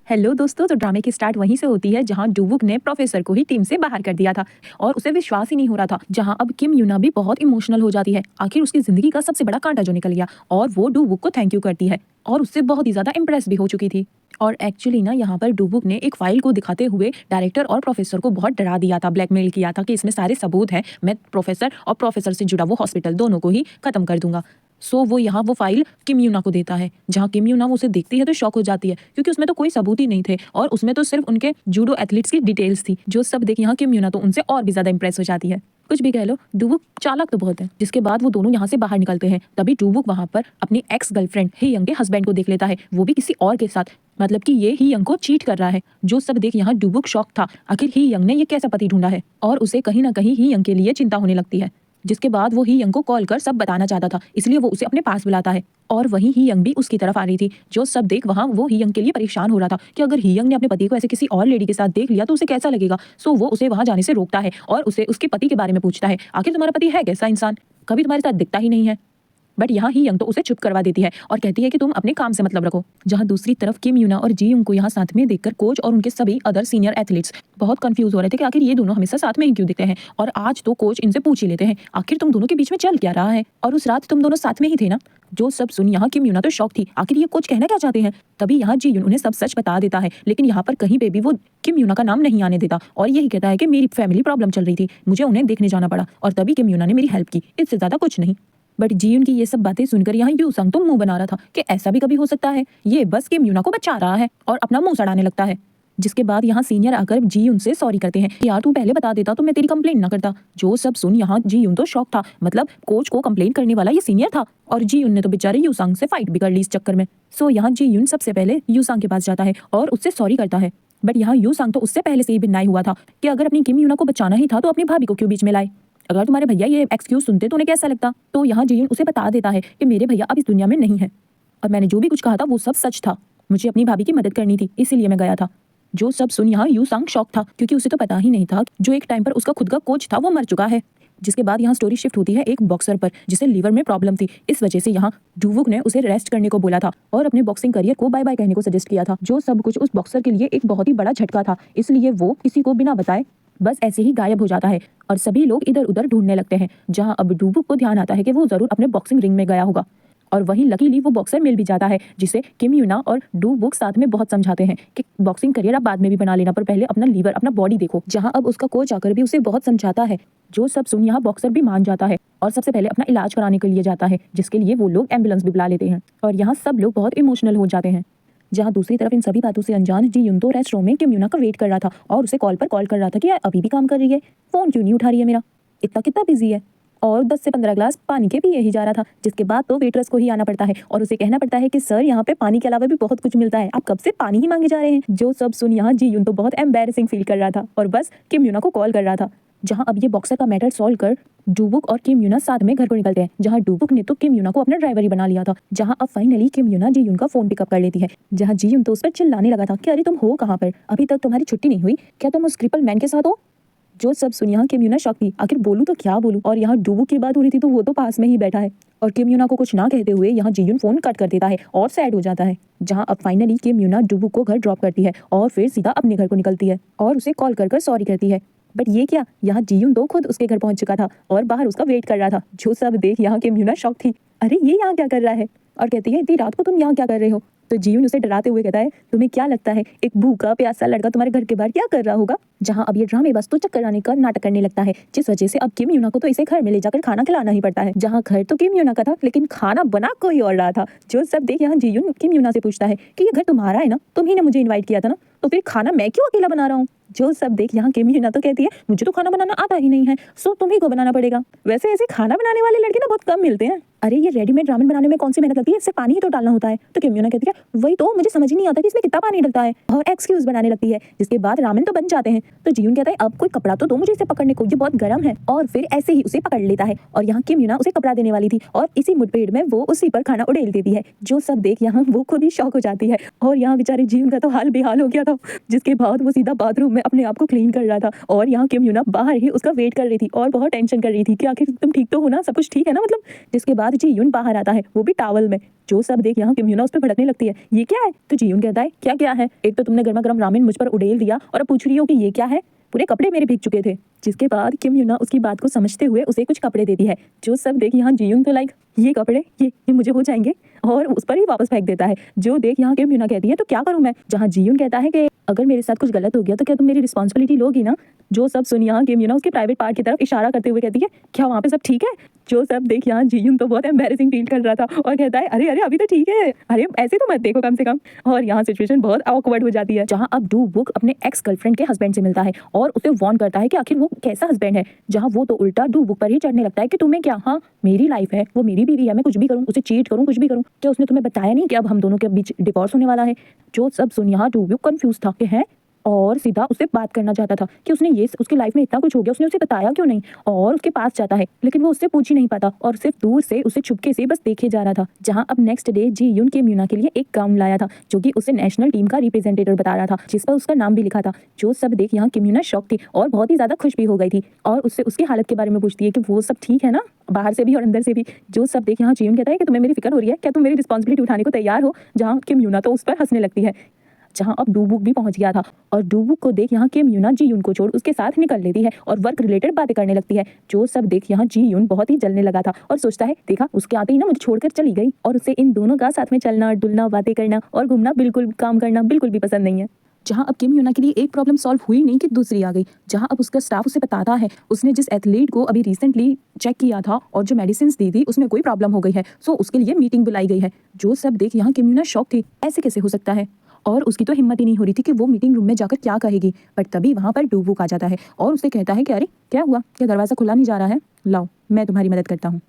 Hello दोस्तों, तो ड्रामे की स्टार्ट वहीं से होती है जहां डूवुक ने प्रोफेसर को ही टीम से बाहर कर दिया था और उसे विश्वास ही नहीं हो रहा था। जहां अब किम यूना भी बहुत इमोशनल हो जाती है। आखिर उसकी जिंदगी का सबसे बड़ा कांटा जो निकल गया और वो डूवुक को थैंक यू करती है और उससे बहुत ही ज्यादा इंप्रेस भी हो चुकी थी। और एक्चुअली ना यहाँ पर डूबुक ने एक फाइल को दिखाते हुए डायरेक्टर और प्रोफेसर को बहुत डरा दिया था, ब्लैकमेल किया था कि इसमें सारे सबूत हैं, मैं प्रोफेसर और प्रोफेसर से जुड़ा वो हॉस्पिटल दोनों को ही खत्म कर दूंगा। सो वो यहाँ वो फाइल किम यूना को देता है। जहाँ किम यूना उसे देखती है तो शॉक हो जाती है क्योंकि उसमें तो कोई सबूत ही नहीं थे और उसमें तो सिर्फ उनके जूडो एथलीट्स की डिटेल्स थी। जो सब देख यहाँ किम यूना तो उनसे और भी ज्यादा इंप्रेस हो जाती है। कुछ भी कह लो, डूबुक चालाक तो बहुत है। जिसके बाद वो दोनों यहाँ से बाहर निकलते हैं। तभी डूबुक वहाँ पर अपनी एक्स गर्लफ्रेंड ही यंग के हस्बैंड को देख लेता है, वो भी किसी और के साथ, मतलब कि ये ही यंग को चीट कर रहा है। जो सब देख यहाँ डूबुक शॉक था, आखिर ही यंग ने ये कैसा पति ढूंढा है और उसे कहीं ना कहीं ही यंग के लिए चिंता होने लगती है। जिसके बाद वो ही यंग को कॉल कर सब बताना चाहता था, इसलिए वो उसे अपने पास बुलाता है और वहीं ही यंग भी उसकी तरफ आ रही थी। जो सब देख वहाँ वो ही यंग के लिए परेशान हो रहा था कि अगर ही यंग ने अपने पति को ऐसे किसी और लेडी के साथ देख लिया तो उसे कैसा लगेगा। सो वो उसे वहाँ जाने से रोकता है और उसे उसके पति के बारे में पूछता है, आखिर तुम्हारा पति है कैसा इंसान, कभी तुम्हारे साथ दिखता ही नहीं है। बट यहाँ ही यंग तो उसे चुप करवा देती है और कहती है कि तुम अपने काम से मतलब रखो। जहाँ दूसरी तरफ किम यूना और जी यूंग को यहाँ साथ में देखकर कोच और उनके सभी अदर सीनियर एथलीट्स बहुत कंफ्यूज हो रहे थे कि आखिर ये दोनों हमेशा साथ में ही क्यों दिखते हैं। और आज तो कोच इनसे पूछ ही लेते हैं, आखिर तुम दोनों के बीच में चल क्या रहा है, और उस रात तुम दोनों साथ में ही थे ना। जो सब सुन यहाँ किम यूना तो शॉक थी, आखिर ये कोच कहना क्या चाहते हैं। तभी यहाँ जी यून उन्हें सब सच बता देता है, लेकिन यहाँ पर कहीं पे भी वो किम यूना का नाम नहीं आने देता और यही कहता है कि मेरी फैमिली प्रॉब्लम चल रही थी, मुझे उन्हें देखने जाना पड़ा और तभी किम यूना ने मेरी हेल्प की, इससे ज्यादा कुछ नहीं। बट जीयुन की ये सब बातें सुनकर यहाँ यूसंग तो मुंह बना रहा था कि ऐसा भी कभी हो सकता है, ये बस किम यूना को बचा रहा है और अपना मुंह सड़ाने लगता है। जिसके बाद यहाँ सीनियर आकर जीयुन से सॉरी करते हैं कि यार तू पहले बता देता तो मैं तेरी कंप्लेंट ना करता। जो सब सुन यहाँ जीयुन तो शॉक था, मतलब कोच को कंप्लेंट करने वाला ये सीनियर था और जीयुन ने तो बेचारे यूसंग से फाइट भी कर ली इस चक्कर में। सो यहाँ जीयुन सबसे पहले यूसंग के पास जाता है और उससे सॉरी करता है। बट यहाँ यूसंग तो उससे पहले से ही बिनाई हुआ था कि अगर अपनी किम यूना को बचाना ही था तो अपनी भाभी को क्यों बीच में लाए। अगर तुम्हारे भैया ये एक्सक्यूज सुनते तो उन्हें कैसा लगता। तो यहाँ जीयुन उसे बता देता है कि मेरे भैया अब इस दुनिया में नहीं है और मैंने जो भी कुछ कहा था वो सब सच था, मुझे अपनी भाभी की मदद करनी थी इसीलिए मैं गया था। जो सब सुन यहाँ यूसंग शॉक था क्योंकि उसे तो पता ही नहीं था जो एक टाइम पर उसका खुद का कोच था वो मर चुका है। जिसके बाद यहाँ स्टोरी शिफ्ट होती है एक बॉक्सर पर जिसे लीवर में प्रॉब्लम थी, इस वजह से यहाँ डूवुक ने उसे रेस्ट करने को बोला था और अपने बॉक्सिंग करियर को बाय बाय कहने को सजेस्ट किया था। जो सब कुछ उस बॉक्सर के लिए एक बहुत ही बड़ा झटका था, इसलिए वो किसी को बिना बताए बस ऐसे ही गायब हो जाता है और सभी लोग इधर उधर ढूंढने लगते हैं। जहां अब डूबुक को ध्यान आता है कि वो जरूर अपने बॉक्सिंग रिंग में गया होगा और वहीं लकीली वो बॉक्सर मिल भी जाता है जिसे किम यूना और डूबुक साथ में बहुत समझाते हैं कि बॉक्सिंग करियर आप बाद में भी बना लेना पर पहले अपना लीवर अपना बॉडी देखो। जहां अब उसका कोच आकर भी उसे बहुत समझाता है। जो सब सुन यहाँ बॉक्सर भी मान जाता है और सबसे पहले अपना इलाज कराने के लिए जाता है, जिसके लिए वो लोग एम्बुलेंस भी बुला लेते हैं और यहाँ सब लोग बहुत इमोशनल हो जाते हैं। जहाँ दूसरी तरफ इन सभी बातों से अनजान जी यून तो रेस्टोरेंट में किम यूना का वेट कर रहा था और उसे कॉल पर कॉल कर रहा था कि यार अभी भी काम कर रही है, फोन क्यों नहीं उठा रही है मेरा, इतना कितना बिजी है, और 10 से 15 ग्लास पानी के पिए ही जा रहा था। जिसके बाद तो वेटरेस को ही आना पड़ता है और उसे कहना पड़ता है कि सर यहाँ पे पानी के अलावा भी बहुत कुछ मिलता है, आप कब से पानी ही मांगे जा रहे हैं। जो सब सुन यहाँ जी यून तो बहुत एम्बैरेसिंग फील कर रहा था और बस किम यूना को कॉल कर रहा था। जहाँ अब ये बॉक्सर का मैटर सॉल्व कर डूबुक और किम यूना साथ में घर को निकलते हैं। जहाँ डूबुक ने तो किम यूना को अपना ड्राइवर ही बना लिया था। जहाँ अब फाइनली किम यूना जी यून का फोन पिकअप कर लेती है। जहाँ जी यून तो उस पर चिल्लाने लगा था कि अरे तुम हो कहाँ पर, अभी तक तुम्हारी छुट्टी नहीं हुई क्या, तुम उस क्रिपल मैन के साथ हो। जो सब सुन यहाँ किम यूना शॉक थी, आखिर बोलूं तो क्या बोलूं, और यहाँ डूबुक की बात हो रही थी तो वो तो पास में ही बैठा है और किम यूना को कुछ ना कहते हुए यहाँ जीयुन फोन कट कर देता है और सैड हो जाता है। जहाँ अब फाइनली किम यूना डूबुक को घर ड्रॉप करती है और फिर सीधा अपने घर को निकलती है और उसे कॉल कर सॉरी करती है। बट ये क्या, यहाँ जीयुन तो खुद उसके घर पहुंच चुका था और बाहर उसका वेट कर रहा था। जो सब देख यहाँ किम यूना शॉक थी, अरे ये यहाँ क्या कर रहा है, और कहती है इतनी रात को तुम यहाँ क्या कर रहे हो। तो जीयुन उसे डराते हुए कहता है तुम्हें क्या लगता है एक भूखा प्यासा लड़का तुम्हारे घर के बाहर क्या कर रहा होगा। जहाँ अब ये ड्रामे बस तो चक्कर आने का नाटक करने लगता है, जिस वजह से अब किम यूना को तो इसे घर में ले जाकर खाना खिलाना ही पड़ता है। जहाँ घर तो किम यूना का था लेकिन खाना बना कोई और रहा था। जो सब देख यहाँ जीयुन किम यूना से पूछता है कि ये घर तुम्हारा है ना, तुम ही ने मुझे इन्वाइट किया था ना, तो फिर खाना मैं क्यों अकेला बना रहा हूँ। जो सब देख यहाँ किम यूना तो कहती है मुझे तो खाना बनाना आता ही नहीं है, सो तुम्ही को बनाना पड़ेगा। वैसे ऐसे खाना बनाने वाले लड़के ना बहुत कम मिलते हैं। अरे ये रेडीमेड रामेन बनाने में कौन सी मेहनत लगती है, इससे पानी ही तो डालना होता है। तो किम यूना कहती है वही तो मुझे समझ ही नहीं आता कि इसमें कितना पानी डलता है, और एक्सक्यूज बनाने लगती है। जिसके बाद रामेन तो बन जाते हैं। तो जीयुन कहता है अब कोई कपड़ा तो दो मुझे इसे पकड़ने को, ये बहुत गर्म है, और फिर ऐसे ही उसे पकड़ लेता है। और यहाँ किम यूना उसे कपड़ा देने वाली थी और इसी मुठभेड़ में वो उसी पर खाना उड़ेल देती है। जो सब देख यहाँ वो खुद ही शॉक हो जाती है और यहाँ बेचारे जीयुन का तो हाल बेहाल हो गया था। जिसके बाद वो सीधा बाथरूम में अपने आप को क्लीन कर रहा था और यहाँ किम यूना बाहर ही उसका वेट कर रही थी और बहुत टेंशन कर रही थी कि आखिर तुम ठीक तो हो ना, सब कुछ ठीक है ना मतलब। जिसके बाद जी यून बाहर आता है, वो भी टॉवल में। जो सब देख यहाँ किम यूना उस पर भड़कने लगती है, ये क्या है? तो जी यून कहता है क्या क्या है, एक तो तुमने गर्मा गर्म रामेन मुझ पर उड़ेल दिया और अब पूछ रही हो कि ये क्या है, पूरे कपड़े मेरे भीग चुके थे। जिसके बाद किम यूना उसकी बात को समझते हुए उसे कुछ कपड़े देती है। जो सब देख यहाँ जी यून तो लाइक ये कपड़े ये मुझे हो जाएंगे और उस पर ही वापस फेंक देता है। जो देख यहाँ किम यूना कहती है तो क्या करूं मैं, जहाँ जी यून कहता है कि अगर मेरे साथ कुछ गलत हो गया तो क्या तुम मेरी रिस्पॉन्सिबिलिटी लोगी ना। जो सब सुन यहाँ किम यूना उसके प्राइवेट पार्ट की तरफ इशारा करते हुए कहती है क्या वहाँ पे सब ठीक है। जो सब देख यहाँ जी यून तो बहुत एम्बैरेसिंग फील कर रहा था और कहता है अरे अरे अभी तो ठीक है, अरे ऐसे तो मत देखो कम से कम। और यहाँ सिचुएशन बहुत ऑकवर्ड हो जाती है, जहाँ अब डू वुक अपने एक्स गर्लफ्रेंड के हस्बैंड से मिलता है और उसे वार्न करता है कि आखिर वो कैसा हस्बैंड है, जहाँ वो तो उल्टा डू वुक पर ही चढ़ने लगता है कि तुम्हें क्या, हाँ मेरी लाइफ है, वो मेरी बीवी है, मैं कुछ भी करूँ, उसे चीट करूँ, कुछ भी करूँ, क्या उसने तुम्हें बताया नहीं कि अब हम दोनों के बीच डिवोर्स होने वाला है। जो सब सुन यहाँ डू वुक कंफ्यूज था कि है, और सीधा उससे बात करना चाहता था कि उसने ये उसकी लाइफ में इतना कुछ हो गया, उसने उसे बताया क्यों नहीं, और उसके पास जाता है लेकिन वो उससे पूछ ही नहीं पाता और सिर्फ दूर से उसे छुपके से बस देखे जा रहा था। जहां अब नेक्स्ट डे जी यून किम यूना के लिए एक गाउन लाया था जो कि उसे नेशनल टीम का रिप्रेजेंटेटिव बता रहा था, जिस पर उसका नाम भी लिखा था। जो सब देख यहाँ किम यूना शॉक थी और बहुत ही ज्यादा खुश भी हो गई थी और उससे उसकी हालत के बारे में पूछती है कि वो सब ठीक है ना, बाहर से भी और अंदर से भी। जो सब देख यहाँ जी यून कहता है कि तुम्हें मेरी फिक्र हो रही है, क्या तुम मेरी रिस्पॉन्सिबिलिटी उठाने को तैयार हो। जहाँ किम यूना तो उस पर हंसने लगती है। जहां अब डूबुक भी पहुंच गया था और डूबुक को देख यहाँ किम यूना जी यून को छोड़ उसके साथ निकल लेती है और वर्क रिलेटेड बातें करने लगती है। जो सब देख यहाँ जी यून बहुत ही जलने लगा था और सोचता है देखा उसके आते ही ना मुझे छोड़कर चली गई, और उसे इन दोनों का साथ में चलना डुलना बातें करना और घूमना बिल्कुल काम करना बिल्कुल भी पसंद नहीं है। जहां अब किम यूना के लिए एक प्रॉब्लम सॉल्व हुई नहीं कि दूसरी आ गई। जहां अब उसका स्टाफ उसे बताता है उसने जिस एथलीट को अभी रिसेंटली चेक किया था और जो मेडिसिन दी थी उसमें कोई प्रॉब्लम हो गई है, सो उसके लिए मीटिंग बुलाई गई है। जो सब देख यहाँ किम यूना शॉक थी, ऐसे कैसे हो सकता है, और उसकी तो हिम्मत ही नहीं हो रही थी कि वो मीटिंग रूम में जाकर क्या कहेगी। बट तभी वहां पर डूबुक आ जाता है और उसे कहता है कि अरे क्या हुआ, क्या दरवाजा खुला नहीं जा रहा है, लाओ मैं तुम्हारी मदद करता हूँ।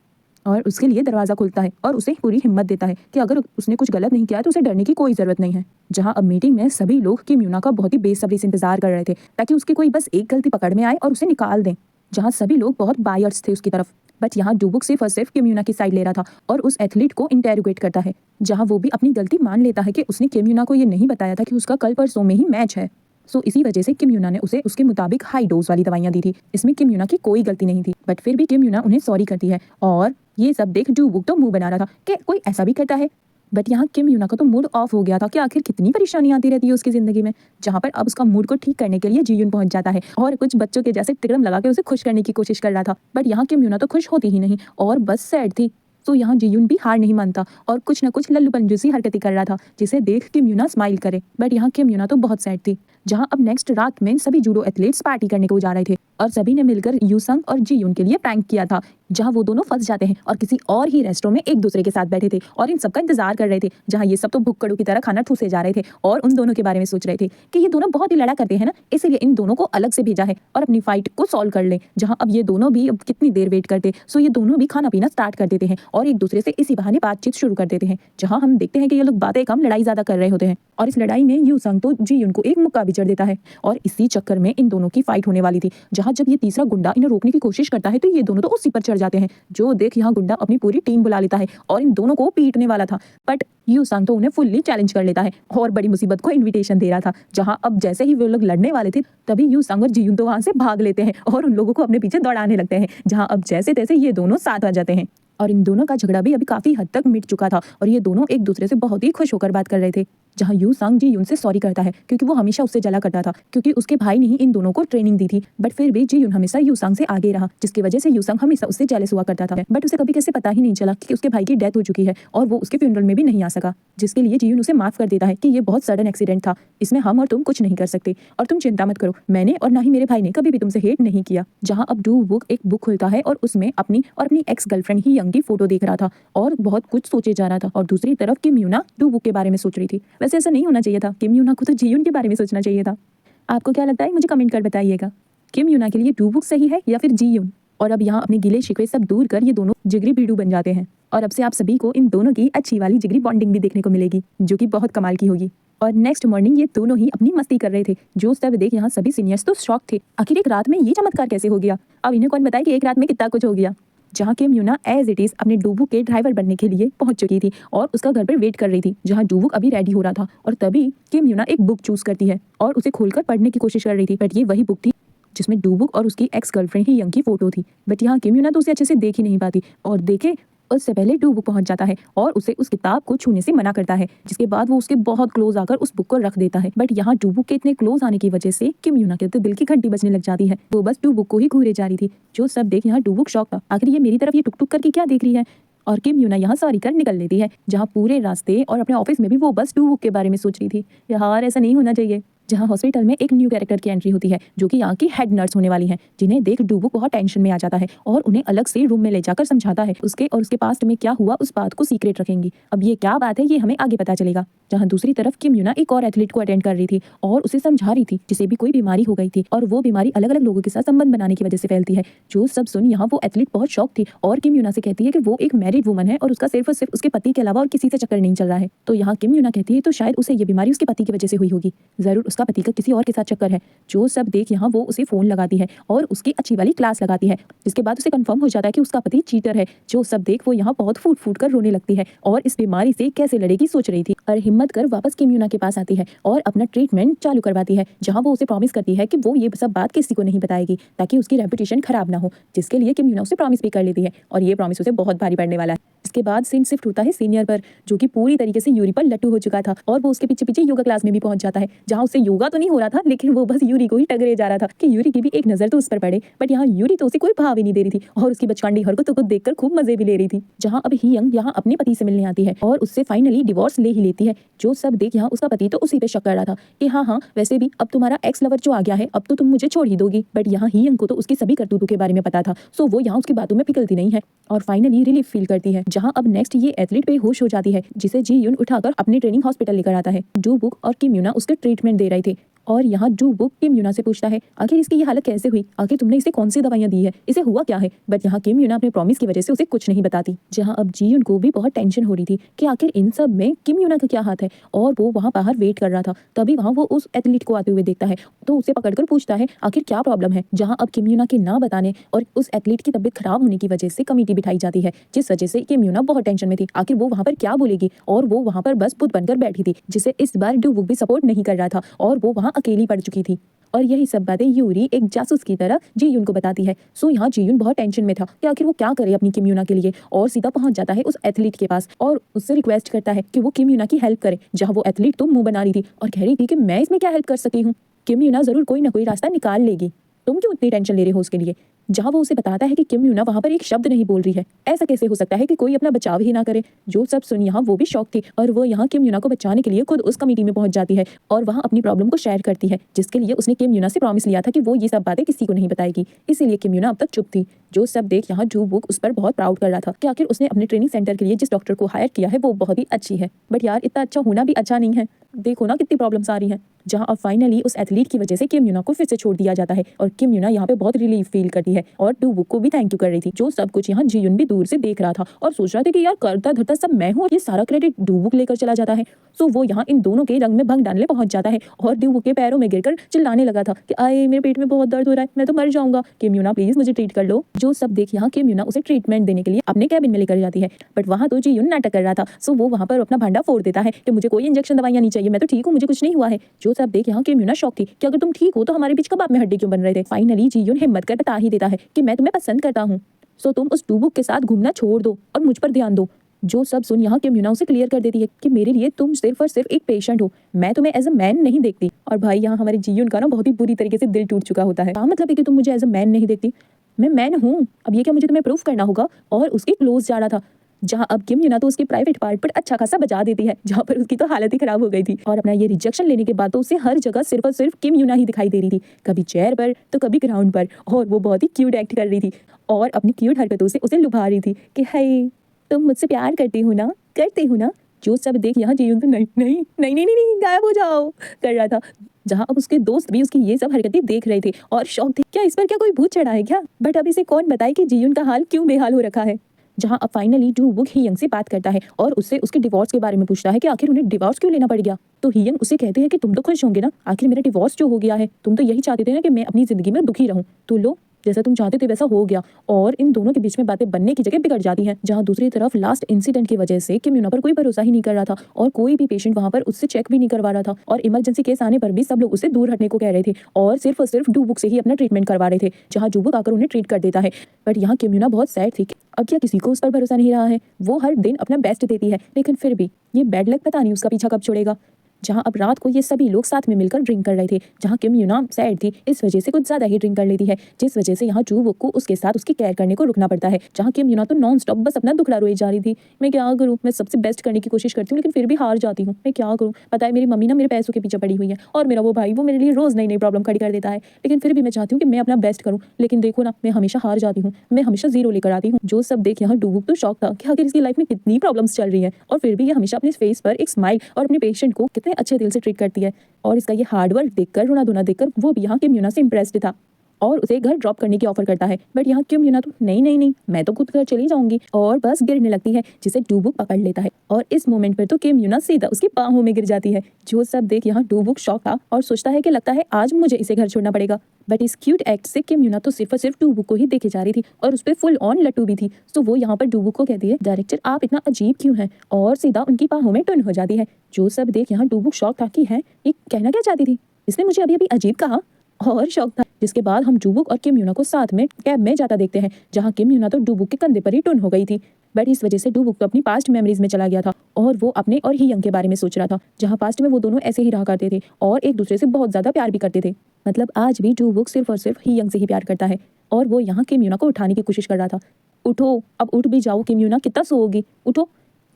और उसके लिए दरवाजा खुलता है और उसे पूरी हिम्मत देता है कि अगर उसने कुछ गलत नहीं किया तो उसे डरने की कोई जरूरत नहीं है। जहां अब मीटिंग में सभी लोग किम यूना का बहुत ही बेसब्री से इंतजार कर रहे थे ताकि उसकी कोई बस एक गलती पकड़ में आए और उसे निकाल दें। जहां सभी लोग बहुत बायर्स थे उसकी तरफ, बट यहाँ डूबुक सिर्फ और सिर्फ किम यूना की साइड ले रहा था और उस एथलीट को इंटेरोगेट करता है। जहां वो भी अपनी गलती मान लेता है कि उसने किम यूना को ये नहीं बताया था कि उसका कल परसों में ही मैच है। सो इसी वजह से किम यूना ने उसे उसके मुताबिक हाई डोज वाली दवाइयां दी थी। इसमें किम यूना की कोई गलती नहीं थी, बट फिर भी किम यूना उन्हें सॉरी करती है और ये सब देख डूबुक तो मुंह बना रहा था कि कोई ऐसा भी करता है। बट यहाँ किम यूना का तो मूड ऑफ हो गया था कि आखिर कितनी परेशानी आती रहती है उसकी जिंदगी में। जहाँ पर अब उसका मूड को ठीक करने के लिए जी यून पहुंच जाता है और कुछ बच्चों के जैसे तिकड़म लगा के उसे खुश करने की कोशिश कर रहा था। बट यहाँ किम यूना तो खुश होती ही नहीं और बस सैड थी। तो यहाँ जी यून भी हार नहीं मानता और कुछ न कुछ लल्लूपन जैसी हरकतें कर रहा था जिसे देख किम यूना स्माइल करे। बट यहाँ किम यूना तो बहुत सैड थी। जहाँ अब नेक्स्ट रात में सभी जूडो एथलीट्स पार्टी करने को जा रहे थे और सभी ने मिलकर यूसंग और जी यून के लिए प्रैंक किया था, जहाँ वो दोनों फंस जाते हैं और किसी और ही रेस्टोरेंट में एक दूसरे के साथ बैठे थे और इन सबका इंतजार कर रहे थे। जहाँ ये सब तो भुक्कड़ों की तरह खाना ठूसे जा रहे थे और उन दोनों के बारे में सोच रहे थे कि ये दोनों बहुत ही लड़ा करते हैं ना, इसलिए इन दोनों को अलग से भेजा है और अपनी फाइट को सॉल्व कर ले। जहाँ अब ये दोनों भी अब कितनी देर वेट करते, सो ये दोनों भी खाना पीना स्टार्ट कर देते हैं और एक दूसरे से इसी बहाने बातचीत शुरू कर देते हैं। जहाँ हम देखते हैं कि ये लोग बातें कम लड़ाई ज्यादा कर रहे होते हैं और इस लड़ाई में यूसंग तो जी यून को एक मुक्का भी चढ़ देता है और इसी चक्कर में इन दोनों की फाइट होने वाली थी। जहाँ जब ये तीसरा गुंडा इन्हें रोकने की कोशिश करता है तो ये दोनों तो उसी पर चढ़ जाते हैं। जो देख यहाँ गुंडा अपनी पूरी टीम बुला लेता है और इन दोनों को पीटने वाला था, बट यूसंग तो उन्हें फुल्ली चैलेंज कर लेता है और बड़ी मुसीबत को इन्विटेशन दे रहा था। जहाँ अब जैसे ही वो लोग लड़ने वाले थे तभी यूसंग और जीयून तो वहां से भाग लेते हैं और उन लोगों को अपने पीछे दौड़ाने लगते हैं। जहाँ अब जैसे तैसे ये दोनों साथ आ जाते हैं और इन दोनों का झगड़ा भी अभी काफी हद तक मिट चुका था और ये दोनों एक दूसरे से बहुत ही खुश होकर बात कर रहे थे। जहाँ यूसंग जी यून से सॉरी करता है क्योंकि वो हमेशा उससे जला करता था क्योंकि उसके भाई ने ही इन दोनों को ट्रेनिंग दी थी, बट फिर भी जी यून हमेशा यूसंग से आगे रहा जिसकी वजह से यूसंग हमेशा उससे जेलस हुआ करता था। बट उसे कभी कैसे पता ही नहीं चला कि उसके भाई की डेथ हो चुकी है और वो उसके फ्यूनरल में भी नहीं आ सका, जिसके लिए जी यून उसे माफ कर देता है कि ये बहुत सडन एक्सीडेंट था, इसमें हम और तुम कुछ नहीं कर सकते और तुम चिंता मत करो, मैंने और ना ही मेरे भाई ने कभी भी तुमसे हेट नहीं किया। जहाँ अब डू बुक एक बुक खुलता है और उसमें अपनी और अपनी एक्स गर्लफ्रेंड ही यंग की फोटो देख रहा था और बहुत कुछ सोचे जा रहा था और दूसरी तरफ किम यूना डू बुक के बारे में सोच रही थी। वैसे ऐसा नहीं होना चाहिए था, किम यूना को तो जी यून के बारे में सोचना चाहिए था। आपको क्या लगता है मुझे कमेंट कर बताइएगा, किम यूना के लिए डू बुक सही है या फिर जी यून। और अब यहाँ अपने गिले शिकवे सब दूर कर ये दोनों जिगरी बीडू बन जाते हैं और अब से आप सभी को इन दोनों की अच्छी वाली जिगरी बॉन्डिंग भी देखने को मिलेगी जो कि बहुत कमाल की होगी। और नेक्स्ट मॉर्निंग ये दोनों ही अपनी मस्ती कर रहे थे। जो सब देख यहाँ सभी सीनियर्स तो शॉक थे, आखिर एक रात में ये चमत्कार कैसे हो गया। अब इन्हें कौन बताए कि एक रात में कितना कुछ हो गया। जहाँ किम यूना एज इट इज अपने डूबुक के ड्राइवर बनने के लिए पहुंच चुकी थी और उसका घर पर वेट कर रही थी, जहाँ डूबुक अभी रेडी हो रहा था। और तभी किम यूना एक बुक चूज करती है और उसे खोलकर पढ़ने की कोशिश कर रही थी, बट ये वही बुक थी जिसमें डूबुक और उसकी एक्स गर्लफ्रेंड ही यंग की फोटो थी। बट यहाँ किम यूना तो उसे अच्छे से देख ही नहीं पाती और देखे उससे पहले डूबुक पहुंच जाता है और उसे उस किताब को छूने से मना करता है, जिसके बाद वो उसके बहुत क्लोज आकर उस बुक को रख देता है। बट यहाँ डूबुक के इतने क्लोज आने की वजह से किम यूना के तो दिल की घंटी बजने लग जाती है। वो बस डूबुक को ही घूरे जा रही थी। जो सब देख यहाँ डूबुक शॉक था, आखिर ये मेरी तरफ ये टुक टुक करके क्या देख रही है। और किम यूना यहाँ सॉरी कर निकल लेती है, जहाँ पूरे रास्ते और अपने ऑफिस में भी वो बस डूबुक के बारे में सोच रही थी। यार ऐसा नहीं होना चाहिए। जहाँ हॉस्पिटल में एक न्यू कैरेक्टर की एंट्री होती है जो कि यहाँ की हेड नर्स होने वाली हैं, जिन्हें देख डूबुक बहुत टेंशन में आ जाता है और उन्हें अलग से रूम में ले जाकर समझाता है उसके और उसके पास्ट में क्या हुआ उस बात को सीक्रेट रखेंगी। अब ये क्या बात है ये हमें आगे पता चलेगा। जहाँ दूसरी तरफ किम यूना एक और एथलीट को अटेंड कर रही थी और उसे समझा रही थी जिसे भी कोई बीमारी हो गई थी और वो बीमारी अलग अलग लोगों के साथ संबंध बनाने की वजह से फैलती है। जो सब सुन यहाँ वो एथलीट बहुत शॉक थी और किम यूना से कहती है कि वो एक मैरिड वुमन है और उसका सिर्फ और सिर्फ उसके पति के अलावा और किसी से चक्कर नहीं चल रहा है। तो यहाँ किम यूना कहती है तो शायद उसे ये बीमारी उसके पति की वजह से हुई होगी, जरूर उसका पति का किसी और के साथ चक्कर है। जो सब देख यहाँ वो उसे फोन लगाती है और उसकी अच्छी वाली क्लास लगाती है, जिसके बाद उसे कंफर्म हो जाता है कि उसका पति चीटर है। जो सब देख वो यहाँ बहुत फूट फूट कर रोने लगती है और इस बीमारी से कैसे लड़ेगी सोच रही थी और हिम्मत कर वापस किम यूना के पास आती है और अपना ट्रीटमेंट चालू करवाती है, जहाँ वो उसे प्रॉमिस करती है कि वो ये सब बात किसी को नहीं बताएगी ताकि उसकी रेपुटेशन खराब ना हो, जिसके लिए किम यूना उसे प्रॉमिस भी कर लेती है और ये प्रॉमिस उसे बहुत भारी पड़ने वाला है। इसके बाद सीन शिफ्ट होता है सीनियर पर, जो कि पूरी तरीके से यूरी पर लट्टू हो चुका था और वो उसके पीछे पीछे योगा क्लास में भी पहुंच जाता है, जहाँ उससे योगा तो नहीं हो रहा था लेकिन वो बस यूरी को ही टगरे जा रहा था कि यूरी की भी एक नजर तो उस पर पड़े। बट यहाँ यूरी तो उसे कोई भाव ही नहीं दे रही थी और उसकी बचकानी हरकतों को देखकर खूब मजे भी ले रही थी। जहाँ अब ही यंग यहाँ अपने पति से मिलने आती है और उससे फाइनली डिवोर्स ले ही लेती है। जो सब देख यहाँ उसका पति तो उसी पे शक कर रहा था कि हाँ वैसे भी अब तुम्हारा एक्स लवर जो आ गया है अब तो तुम मुझे छोड़ ही दोगी। बट यहाँ ही यंग को तो उसकी सभी करतूतों के बारे में पता था, सो वो यहाँ उसकी बातों में पिघलती नहीं है और फाइनली रिलीफ फील करती है। जहाँ अब नेक्स्ट ये एथलीट बेहोश हो जाती है, जिसे जी यून उठाकर अपने ट्रेनिंग हॉस्पिटल लेकर आता है। डूबुक और किम यूना उसके ट्रीटमेंट दे रहे थे और यहाँ डूबुक किम यूना से पूछता है आखिर इसकी ये हालत कैसे हुई, आखिर तुमने इसे कौन सी दवाइयां दी है, इसे हुआ क्या है। बट यहाँ किम यूना अपने प्रॉमिस की वजह से उसे कुछ नहीं बताती। जहाँ अब जी यून को भी बहुत टेंशन हो रही थी कि आखिर इन सब में किम यूना का क्या हाथ है और वो वहाँ बाहर वेट कर रहा था। तभी वहाँ वो उस एथलीट को आते हुए देखता है तो उसे पकड़कर पूछता है आखिर क्या प्रॉब्लम है। जहाँ अब किम यूना के ना बताने और उस एथलीट की तबीयत खराब होने की वजह से कमेटी बिठाई जाती है, जिस वजह से किम यूना बहुत टेंशन में थी आखिर वो वहाँ पर क्या बोलेगी और वो वहाँ पर बस बुत बनकर बैठी थी, जिसे इस बार डूबुक भी सपोर्ट नहीं कर रहा था और वो वहाँ अकेली पड़ चुकी थी। और यही सब बातें यूरी एक जासूस की तरह जी यून को बताती है। सो यहाँ जी यून बहुत टेंशन में था कि आखिर वो क्या करे अपनी किम यूना के लिए और सीधा पहुंच जाता है उस एथलीट के पास और उससे रिक्वेस्ट करता है कि वो किम यूना की हेल्प करे। जहाँ वो एथलीट तो मुंह बना रही थी और कह रही थी कि मैं इसमें क्या हेल्प कर सकती हूँ, किम यूना जरूर कोई ना कोई रास्ता निकाल लेगी, तुम क्यों इतनी टेंशन ले रहे हो उसके लिए। जहाँ वो उसे बताता है कि किम यूना वहाँ पर एक शब्द नहीं बोल रही है, ऐसा कैसे हो सकता है कि कोई अपना बचाव ही ना करे। जो सब सुन यहाँ वो भी शॉक थी और वो यहाँ किम यूना को बचाने के लिए खुद उस कमेटी में पहुंच जाती है और वहाँ अपनी प्रॉब्लम को शेयर करती है, जिसके लिए उसने किम यूना से प्रॉमिस लिया था कि वो ये सब बातें किसी को नहीं बताएगी। इसीलिए किम यूना अब तक चुप थी। जो सब देख यहाँ डूबुक उस पर बहुत प्राउड कर रहा था कि आखिर उसने अपने ट्रेनिंग सेंटर के लिए जिस डॉक्टर को हायर किया है वो बहुत ही अच्छी है। बट यार इतना अच्छा होना भी अच्छा नहीं है, देखो ना कितनी प्रॉब्लम्स आ रही हैं। जहाँ अब फाइनली उस एथलीट की वजह से किम यूना को फिर से छोड़ दिया जाता है और किम यूना यहाँ पे बहुत रिलीफ फील करती है और डूबुक को भी थैंक यू कर रही थी। जो सब कुछ यहाँ जी यून भी दूर से देख रहा था और सोच रहा था कि यार करता धरता सब मैं हूँ और ये सारा क्रेडिट डूबुक लेकर चला जाता है। सो वो यहाँ इन दोनों के रंग में भंग डालने पहुंच जाता है और डूबुक के पैरों में गिरकर चिल्लाने लगा था कि आए मेरे पेट में बहुत दर्द हो रहा है, मैं तो मर जाऊंगा, किम यूना प्लीज मुझे ट्रीट कर लो। जो सब देख यहाँ किम यूना उसे ट्रीटमेंट देने के लिए अपने कैबिन में लेकर जाती है, बट वहाँ तो जी यून नाटक कर रहा था। सो वो वहाँ पर अपना भांडा फोड़ देता है कि मुझे कोई इंजेक्शन दवाइयां नहीं चाहिए, मैं तो ठीक हूँ, मुझे कुछ नहीं हुआ है। जो सब देख यहाँ किम यूना शॉक थी कि अगर तुम ठीक हो तो हमारे बीच कबाब में हड्डी क्यों बन रहे थे। फाइनली जी यून हिम्मत कर बता ही देता है कि मैं तुम्हें पसंद करता हूँ, सो तुम उस डूबुक के साथ घूमना छोड़ दो और मुझ पर ध्यान दो। जो सब सुन यहाँ किम यूना उसे क्लियर कर देती है कि मेरे लिए तुम सिर्फ और सिर्फ एक पेशेंट हो, मैं तुम्हें एज अ मैन नहीं देखती। और भाई यहाँ हमारे जी यून का ना बहुत ही बुरी तरीके से दिल टूट चुका होता है। क्या मतलब है कि तुम मुझे एज अ मैन नहीं देखती, मैं मैन हूँ, अब ये क्या मुझे तुम्हें प्रूफ करना होगा। और उसके क्लोज जा रहा था, जहाँ अब किम यूना तो उसके प्राइवेट पार्ट पर अच्छा खासा बजा देती है, जहाँ पर उसकी तो हालत ही खराब हो गई थी। और अपना ये रिजेक्शन लेने के बाद तो उसे हर जगह सिर्फ और सिर्फ किम यूना ही दिखाई दे रही थी, कभी चेयर पर तो कभी ग्राउंड पर, और वो बहुत ही क्यूट एक्ट कर रही थी और अपनी क्यूट हरकतों से उसे लुभा रही थी कि हाय तुम मुझसे प्यार करती हो ना, करती हो ना। जो सब देख यहाँ जी यून तो नहीं नहीं नहीं नहीं नहीं गायब हो जाओ कर रहा था। जहाँ अब उसके दोस्त भी उसकी ये सब हरकतें देख रहे थे और शौक थे, क्या इस पर क्या कोई भूत चढ़ा है क्या। बट अब इसे कौन बताए कि जी यून का हाल क्यों बेहाल हो रखा है। जहाँ अब फाइनली डूबुक ही यंग से बात करता है और उससे उसके डिवोर्स के बारे में पूछता है कि आखिर उन्हें डिवोर्स क्यों लेना पड़ गया। तो ही यंग उसे कहते हैं कि तुम तो खुश होंगे ना, आखिर मेरा डिवोर्स जो हो गया है, तुम तो यही चाहते थे ना कि मैं अपनी जिंदगी में दुखी रहूं, तो लो जैसा तुम चाहते थे वैसा हो गया। और इन दोनों के बीच में बातें बनने की जगह बिगड़ जाती हैं। जहाँ दूसरी तरफ लास्ट इंसिडेंट की वजह से किम यूना पर कोई भरोसा ही नहीं कर रहा था और कोई भी पेशेंट वहां पर उससे चेक भी नहीं करवा रहा था और इमरजेंसी केस आने पर भी सब लोग उससे दूर हटने को कह रहे थे और सिर्फ डूबुक से ही अपना ट्रीटमेंट करवा रहे थे, जहाँ डूबुक आकर उन्हें ट्रीट कर देता है। बट यहाँ किम यूना बहुत सैड थी कि अब क्या किसी को उस पर भरोसा नहीं रहा है। वो हर दिन अपना बेस्ट देती है लेकिन फिर भी ये बैड लक पता नहीं उसका पीछा कब छोड़ेगा। जहाँ अब रात को ये सभी लोग साथ में मिलकर ड्रिंक कर रहे थे, जहाँ किम यूना सैड थी इस वजह से कुछ ज्यादा ही ड्रिंक कर लेती है, जिस वजह से यहाँ जूवुक को उसके साथ उसकी केयर करने को रुकना पड़ता है। जहाँ किम यूना तो नॉन स्टॉप बस अपना दुखड़ा रोई जा रही थी। मैं क्या करूँ, मैं सबसे बेस्ट करने की कोशिश करती हूँ लेकिन फिर भी हार जाती हूँ। मैं क्या करूँ, पता है मेरी मम्मी ना मेरे पैसों के पीछे पड़ी हुई है और मेरा वो भाई वो मेरे लिए रोज नई नई प्रॉब्लम खड़ी कर देता है, लेकिन फिर भी मैं चाहती हूँ कि मैं अपना बेस्ट करूँ। लेकिन देखो ना, मैं हमेशा हार जाती हूँ, मैं हमेशा जीरो लेकर आती हूँ। जो सब देख यहाँ डूबुक तो शॉक था कि आखिर इसकी लाइफ में कितनी प्रॉब्लम्स चल रही है और फिर भी ये हमेशा अपने फेस पर एक स्माइल और अपने पेशेंट को कितने अच्छे दिल से ट्रीट करती है। और इसका ये हार्डवर्क देखकर, रोना धोना देखकर वो भी यहाँ किम यूना से इम्प्रेस्ड था और उसे घर ड्रॉप करने की ऑफर करता है। बट यहाँ किम यूना तो नहीं, मैं तो खुद घर चली जाऊंगी और बस गिरने लगती है, जिसे डूबुक पकड़ लेता है और इस मोमेंट पर तो किम यूना सीधा उसकी बाहों में गिर जाती है। जो सब देख यहाँ डूबुक शॉक था और सोचता है कि लगता है आज मुझे इसे घर छोड़ना पड़ेगा। बट इस क्यूट एक्ट से किम यूना तो सिर्फ और सिर्फ डूबुक को ही देखे जा रही थी और उस पर फुल ऑन लट्टू भी थी। तो वो यहाँ पर डूबुक को कहती है, डायरेक्टर आप इतना अजीब क्यों हैं, और सीधा उनकी बाहों में टुन हो जाती है। जो सब देख यहाँ डूबुक शॉक था कि है ये कहना क्या चाहती थी, इसने मुझे अभी अभी अजीब कहा और शौक था। जिसके बाद हम डूबुक और किम यूना को साथ में कैब में जाता देखते हैं, जहाँ किम यूना तो डूबुक के कंधे पर ही टुन हो गई थी। बट इस वजह से डूबुक तो अपनी पास्ट मेमोरीज में चला गया था और वो अपने और ही यंग के बारे में सोच रहा था, जहाँ पास्ट में वो दोनों ऐसे ही रहा करते थे और एक दूसरे से बहुत ज्यादा प्यार भी करते थे। मतलब आज भी डूबुक सिर्फ और सिर्फ ही यंग से ही प्यार करता है और वो यहाँ किम यूना को उठाने की कोशिश कर रहा था। उठो, अब उठ भी जाओ किम यूना, कितना सोओगी, उठो।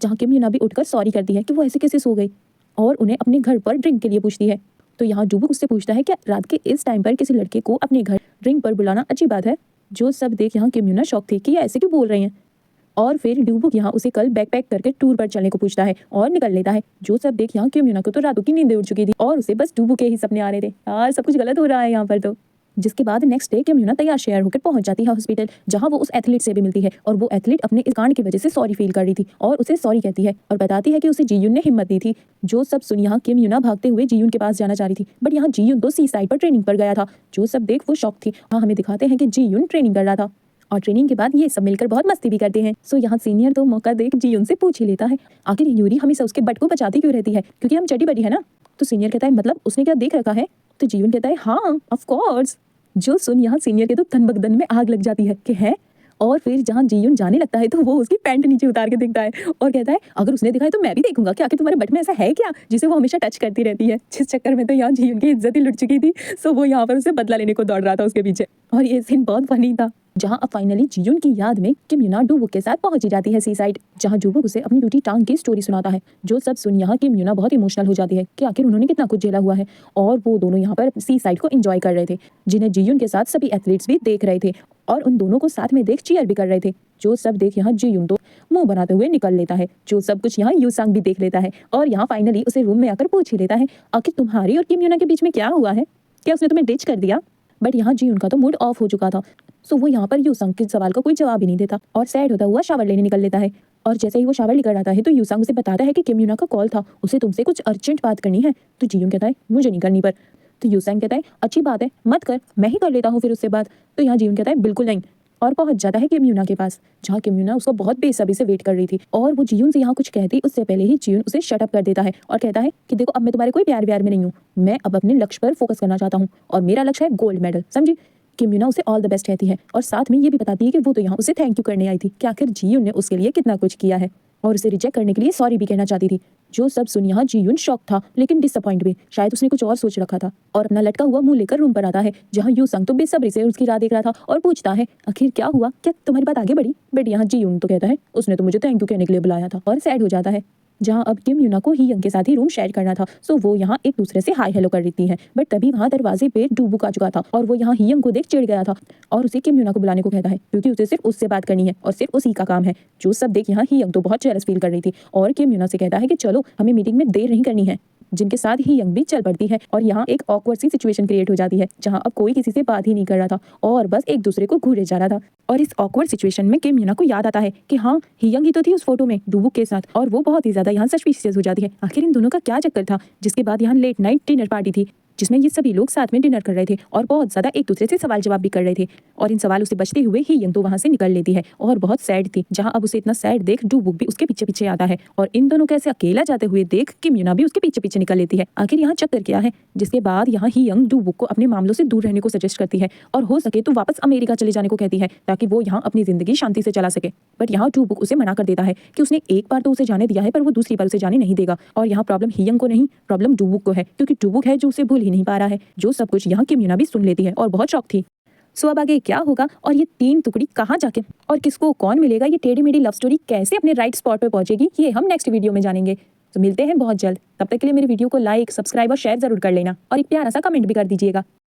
जहाँ किम यूना भी उठकर सॉरी करती है कि वो ऐसे कैसे सो गई और उन्हें अपने घर पर ड्रिंक के लिए पूछती है। तो यहाँ डूबुक उससे पूछता है क्या रात के इस टाइम पर किसी लड़के को अपने घर ड्रिंक पर बुलाना अच्छी बात है। जो सब देख यहाँ किम यूना शॉक थी कि ये ऐसे क्यों बोल रही हैं। और फिर डूबुक यहाँ उसे कल बैग पैक करके टूर पर चलने को पूछता है और निकल लेता है। जो सब देख यहाँ किम यूना को तो रातों की नींदें उड़ चुकी थी और उसे बस डूबुक के ही सपने आ रहे थे। यार सब कुछ गलत हो रहा है यहाँ पर तो। जिसके बाद नेक्स्ट डे किम यूना तैयार शेयर होकर पहुंच जाती है हॉस्पिटल, जहां वो उस एथलीट से भी मिलती है और वो एथलीट अपने इस कांड की वजह से सॉरी फील कर रही थी और उसे सॉरी कहती है और बताती है कि उसे जीयून ने हिम्मत दी थी। जो सब सुन यहाँ किम यूना भागते हुए जीयून के पास जाना चाह रही थी, बट यहाँ जीयून तो सी साइड पर ट्रेनिंग पर गया था। जो सब देख वो शॉक थी। हाँ, हमें दिखाते हैं कि जीयून ट्रेनिंग कर रहा था और ट्रेनिंग के बाद ये सब मिलकर बहुत मस्ती भी करते हैं। सो यहाँ सीनियर तो मौका देख जीयून से पूछ ही लेता है, आखिर यूरी हमेशा उसके बट को बचाती क्यों रहती है, क्योंकि हम चटी बटी है ना। तो सीनियर कहता है मतलब उसने क्या देख रखा है। तो जीयून कहता है हाँ ऑफ कोर्स। जो सुन यहाँ सीनियर के तो तन बदन में आग लग जाती है कि है। और फिर जहाँ जीयून जाने लगता है तो वो उसकी पैंट नीचे उतार के देखता है और कहता है अगर उसने दिखाया तो मैं भी देखूंगा कि आखिर तुम्हारे बट में ऐसा है क्या जिसे वो हमेशा टच करती रहती है। जिस चक्कर में तो यहाँ जीयून की इज्जत ही लुट चुकी थी। सो वो यहाँ पर उसे बदला लेने को दौड़ रहा था उसके पीछे और ये सीन बहुत फनी था। जहाँ अब फाइनली जीयून की याद में किम यूना डूबुक के साथ पहुंच जाती है सी साइड, जहाँ डूबुक उसे अपनी टूटी टांग की स्टोरी सुनाता है। जो सब सुन यहाँ किम यूना बहुत इमोशनल हो जाती है कि आखिर उन्होंने कितना कुछ झेला हुआ है और वो दोनों यहाँ पर सी साइड को एंजॉय कर रहे थे, जिन्हें जीयून के साथ सभी एथलीट्स भी देख रहे थे और उन दोनों को साथ में देख चीयर भी कर रहे थे। जो सब देख यहाँ जीयून तो मुंह बनाते हुए निकल लेता है। जो सब कुछ यहाँ यूसांग भी देख लेता है और यहाँ फाइनली उसे रूम में आकर पूछ ही लेता है आखिर तुम्हारी और किम यूना के बीच में क्या हुआ है, क्या उसने तुम्हें डिच कर दिया। बट यहाँ जीयून का तो मूड ऑफ हो चुका था, सो वो यहाँ पर यूसांग के सवाल का कोई जवाब ही नहीं देता और सैड होता हुआ शावर लेने निकल लेता है। और जैसे ही वो शावर लेकर आता है तो यूसांग उसे बताता है कि किम यूना का कॉल था, उसे तुमसे कुछ अर्जेंट बात करनी है। तो जीयून कहता है मुझे नहीं करनी पर। तो यूसांग कहता है अच्छी बात है मत कर, मैं ही कर लेता हूँ फिर उससे बात। तो यहाँ जीयून कहता है बिल्कुल नहीं और पहुंच जाता है किम यूना के पास, जहाँ किम यूना उसको बहुत बेसब्री से वेट कर रही थी और वो जीयून से यहाँ कुछ कहती उससे पहले ही जीयून उसे शट अप कर देता है और कहता है कि देखो अब मैं तुम्हारे कोई प्यार व्यार में नहीं हूँ, मैं अब अपने लक्ष्य पर फोकस करना चाहता हूँ और मेरा लक्ष्य है गोल्ड मेडल, समझी। किम यूना उसे ऑल द बेस्ट कहती है और साथ में ये भी बताती है कि वो तो यहाँ उसे थैंक यू करने आई थी कि आखिर जीयून ने उसके लिए कितना कुछ किया है और उसे रिजेक्ट करने के लिए सॉरी भी कहना चाहती थी। जो सब सुन यहाँ जीयून शॉक था लेकिन डिसअपॉइंट भी, शायद उसने कुछ और सोच रखा था और अपना लटका हुआ मुंह लेकर रूम पर आता है, जहाँ यूसंग तो बेसब्री से उसकी राह देख रहा था और पूछता है आखिर क्या हुआ, क्या तुम्हारी बात आगे बढ़ी। बट यहाँ जीयून तो कहता है उसने तो मुझे थैंक यू कहने के लिए बुलाया था और सैड हो जाता है। जहाँ अब किम यूना को ही यंग के साथ ही रूम शेयर करना था, सो वो यहाँ एक दूसरे से हाई हेलो कर रही है। बट तभी वहाँ दरवाजे पे डूबुक आ चुका था और वो यहाँ ही यंग को देख चिढ़ गया था और उसे किम यूना को बुलाने को कहता है क्योंकि उसे सिर्फ उससे बात करनी है और सिर्फ उसी का काम है। जो सब देख यहाँ ही यंग तो बहुत जेलस फील कर रही थी और किम यूना से कहता है कि चलो हमें मीटिंग में देर नहीं करनी है, जिनके साथ ही यंग भी चल पड़ती है और यहाँ एक ऑकवर्ड सी सिचुएशन क्रिएट हो जाती है, जहाँ अब कोई किसी से बात ही नहीं कर रहा था और बस एक दूसरे को घूरे जा रहा था। और इस ऑकवर्ड सिचुएशन में किम यूना को याद आता है कि हाँ ही यंग ही तो थी उस फोटो में डूबुक के साथ और वो बहुत ही ज्यादा यहाँ सस्पिशियस हो जाती है। आखिर इन दोनों का क्या चक्कर था, जिसके बाद यहाँ लेट नाइट डिनर पार्टी थी जिसमें ये सभी लोग साथ में डिनर कर रहे थे और बहुत ज्यादा एक दूसरे से सवाल जवाब भी कर रहे थे। और इन सवालों से बचते हुए ही यंग तो वहां से निकल लेती है और बहुत सैड थी, जहां अब उसे इतना सैड देख डूबुक भी उसके पीछे पीछे आता है और इन दोनों को ऐसे अकेला जाते हुए देख किम यूना भी उसके पीछे पीछे निकल लेती है। आखिर यहाँ चक्कर क्या है, जिसके बाद यहाँ ही यंग डूबुक को अपने मामलों से दूर रहने को सजेस्ट करती है और हो सके तो वापस अमेरिका चले जाने को कहती है ताकि वो यहाँ अपनी जिंदगी शांति से चला सके। बट यहाँ डूबुक उसे मना कर देता है कि उसने एक बार तो उसे जाने दिया है पर वो दूसरी बार उसे जाने नहीं देगा। और यहाँ प्रॉब्लम हियंग को नहीं, प्रॉब्लम डूबुक को है, क्योंकि डूबुक है जो उसे भूल ही नहीं पा रहा है। जो सब कुछ यहाँ किम यूना भी सुन लेती है और बहुत शौक थी। सो अब आगे क्या होगा और ये तीन टुकड़ी कहाँ जाके और किसको कौन मिलेगा, ये टेढ़ी मेढ़ी लव स्टोरी कैसे अपने राइट स्पॉट पे पहुंचेगी, ये हम नेक्स्ट वीडियो में जानेंगे। तो मिलते हैं बहुत जल्द, तब तक के लिए मेरे वीडियो को लाइक, सब्सक्राइब और शेयर जरूर कर लेना और एक प्यारा सा कमेंट भी कर दीजिएगा।